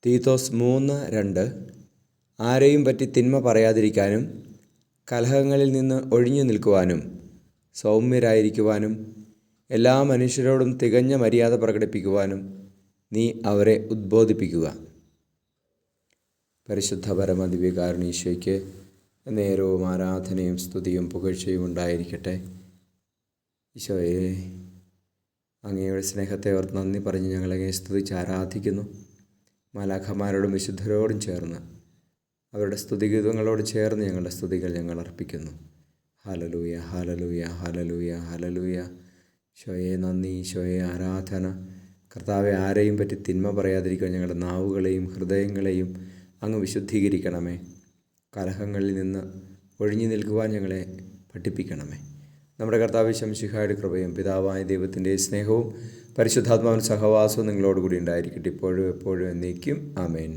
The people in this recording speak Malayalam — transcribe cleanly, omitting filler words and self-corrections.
തീത്തോസ് 3:2 ആരെയും പറ്റി തിന്മ പറയാതിരിക്കാനും കലഹങ്ങളിൽ നിന്ന് ഒഴിഞ്ഞു നിൽക്കുവാനും സൗമ്യരായിരിക്കുവാനും എല്ലാ മനുഷ്യരോടും തികഞ്ഞ മര്യാദ പ്രകടിപ്പിക്കുവാനും നീ അവരെ ഉദ്ബോധിപ്പിക്കുക. പരിശുദ്ധ പരമദിവ്യകാരുണീശോയ്ക്ക് നേരവും ആരാധനയും സ്തുതിയും പുകഴ്ചയും ഉണ്ടായിരിക്കട്ടെ. ഈശോയെ, അങ്ങയുടെ സ്നേഹത്തെ ഓർത്ത് നന്ദി പറഞ്ഞ് ഞങ്ങളങ്ങയെ സ്തുതിച്ച് ആരാധിക്കുന്നു. മാലാഖമാരോടും വിശുദ്ധരോടും ചേർന്ന് അവരുടെ സ്തുതിഗീതങ്ങളോട് ചേർന്ന് ഞങ്ങളുടെ സ്തുതികൾ ഞങ്ങൾ അർപ്പിക്കുന്നു. Hallelujah, hallelujah, hallelujah, hallelujah. ഈശോയെ നന്ദി, ഈശോയെ ആരാധന. കർത്താവെ, ആരെയും പറ്റി തിന്മ പറയാതിരിക്കാൻ ഞങ്ങളുടെ നാവുകളെയും ഹൃദയങ്ങളെയും അങ്ങ് വിശുദ്ധീകരിക്കണമേ. കലഹങ്ങളിൽ നിന്ന് ഒഴിഞ്ഞു നിൽക്കുവാൻ ഞങ്ങളെ പഠിപ്പിക്കണമേ. നമ്മുടെ കർത്താവ് ശംശിഹായുടെ കൃപയും പിതാവായ ദൈവത്തിൻ്റെ സ്നേഹവും പരിശുദ്ധാത്മാവിൻ്റെ സഹവാസവും നിങ്ങളോടുകൂടി ഉണ്ടായിരിക്കട്ടെ, ഇപ്പോഴും എപ്പോഴും എന്നേക്കും. ആമേൻ.